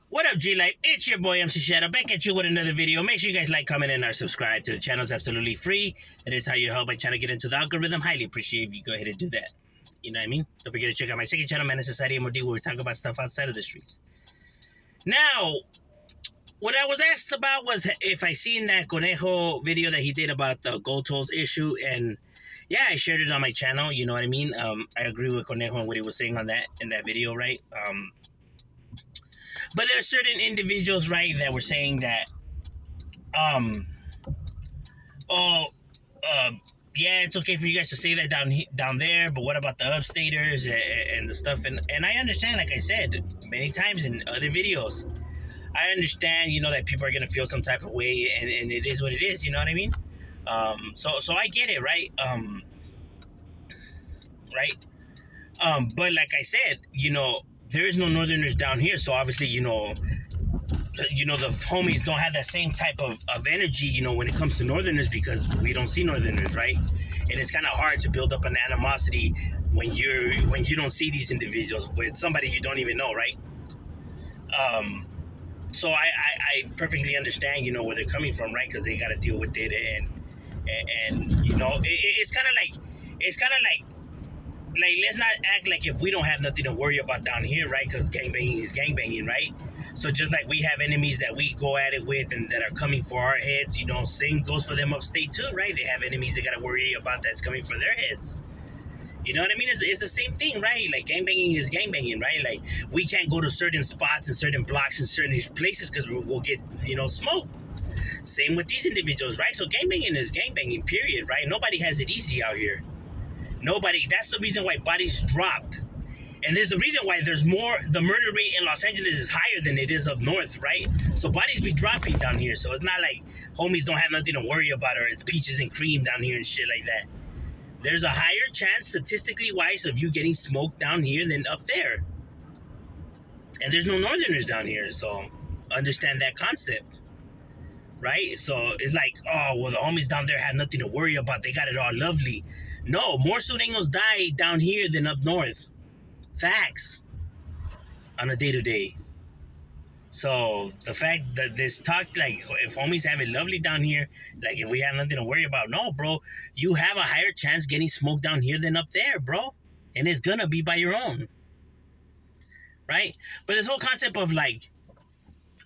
What up, G-Life? It's your boy, MC Shadow, back at you with another video. Make sure you guys like, comment, and subscribe to the channel. It's absolutely free. It is how you help my channel get into the algorithm. Highly appreciate if you go ahead and do that. You know what I mean? Don't forget to check out my second channel, Man Society M.O.D, where we talk about stuff outside of the streets. Now, what I was asked about was if I seen that Conejo video that he did about the gold tolls issue, and yeah, I shared it on my channel. You know what I mean? I agree with Conejo and what he was saying on that in that video, right? But there are certain individuals, right, that were saying that, yeah, it's okay for you guys to say that down there, but what about the upstaters and the stuff? And I understand, like I said many times in other videos, I understand, that people are gonna feel some type of way, and it is what it is. You know what I mean? So I get it, right? Right. But like I said, there is no Northerners down here, so obviously, the homies don't have that same type of energy, when it comes to Northerners, because we don't see Northerners, right? And it's kind of hard to build up an animosity when you don't see these individuals with somebody you don't even know, right? So I perfectly understand, where they're coming from, right? Because they got to deal with it, and it's kind of like, let's not act like if we don't have nothing to worry about down here, right? Because gangbanging is gangbanging, right? So just like we have enemies that we go at it with and that are coming for our heads, same goes for them upstate too, right? They have enemies they got to worry about that's coming for their heads. You know what I mean? It's the same thing, right? Like gangbanging is gangbanging, right? Like we can't go to certain spots and certain blocks and certain places because we'll get, smoked. Same with these individuals, right? So gangbanging is gangbanging, period, right? Nobody has it easy out here. Nobody. That's the reason why bodies dropped. And there's a reason why the murder rate in Los Angeles is higher than it is up north, right? So bodies be dropping down here. So it's not like homies don't have nothing to worry about, or it's peaches and cream down here and shit like that. There's a higher chance, statistically wise, of you getting smoked down here than up there. And there's no Northerners down here, so understand that concept, right? So it's like, oh, well, the homies down there have nothing to worry about. They got it all lovely. No, more Sureños die down here than up north. Facts. On a day-to-day. So the fact that this talk, like, if homies have it lovely down here, like if we have nothing to worry about, no, bro, you have a higher chance getting smoked down here than up there, bro. And it's gonna be by your own. Right? But this whole concept of like,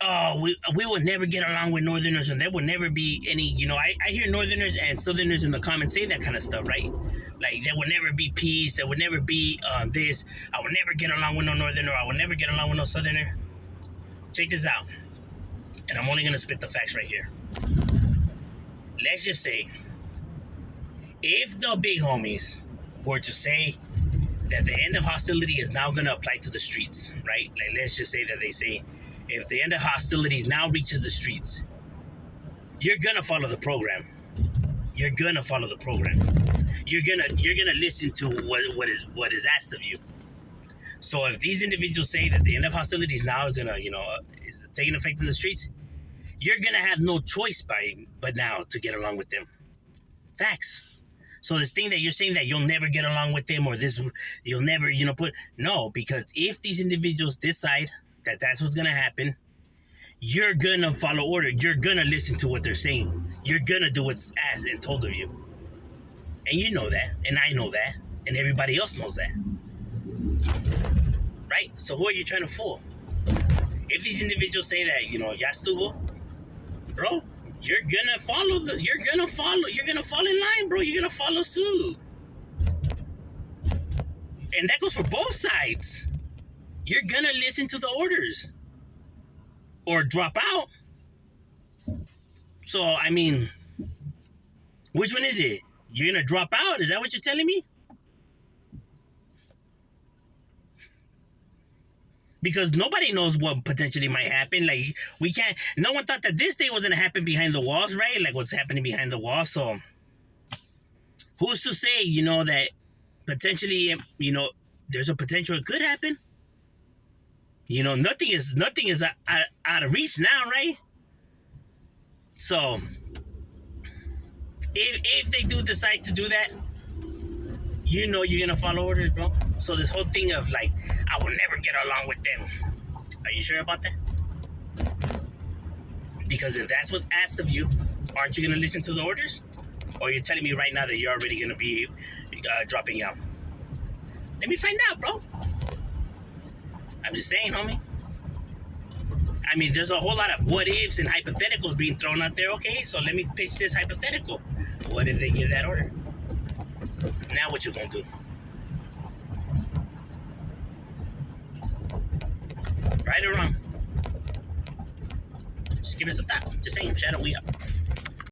oh, we would never get along with Northerners, and there would never be any, I hear Northerners and Southerners in the comments say that kind of stuff, right? Like, there would never be peace, there would never be this, I would never get along with no Northerner, I would never get along with no Southerner. Check this out, and I'm only going to spit the facts right here. Let's just say, if the big homies were to say that the end of hostility is now going to apply to the streets, right? Like, let's just say that they say, if the end of hostilities now reaches the streets, you're gonna follow the program. You're gonna follow the program. You're gonna listen to what is asked of you. So if these individuals say that the end of hostilities now is gonna, is taking effect in the streets, you're gonna have no choice but now to get along with them. Facts. So this thing that you're saying that you'll never get along with them, or this you'll never, no, because if these individuals decide that that's what's gonna happen, you're gonna follow order. You're gonna listen to what they're saying. You're gonna do what's asked and told of you. And you know that, and I know that, and everybody else knows that. Right? So who are you trying to fool? If these individuals say that, ya estuvo, bro, you're gonna fall in line, bro. You're gonna follow suit. And that goes for both sides. You're gonna listen to the orders or drop out. So, I mean, which one is it? You're gonna drop out? Is that what you're telling me? Because nobody knows what potentially might happen. Like, no one thought that this day was gonna happen behind the walls, right? Like what's happening behind the walls. So, who's to say, that potentially, there's a potential it could happen? Nothing is out of reach now, right? So, if they do decide to do that, you're gonna follow orders, bro. So this whole thing of like, I will never get along with them, Are you sure about that? Because if that's what's asked of you, aren't you going to listen to the orders? Or you're telling me right now that you're already going to be dropping out? Let me find out, bro. I'm just saying, homie. I mean, there's a whole lot of what ifs and hypotheticals being thrown out there. Okay, so let me pitch this hypothetical. What if they give that order? Now what you gonna do? Right or wrong? Just give us a thought. Just saying, shadow we up.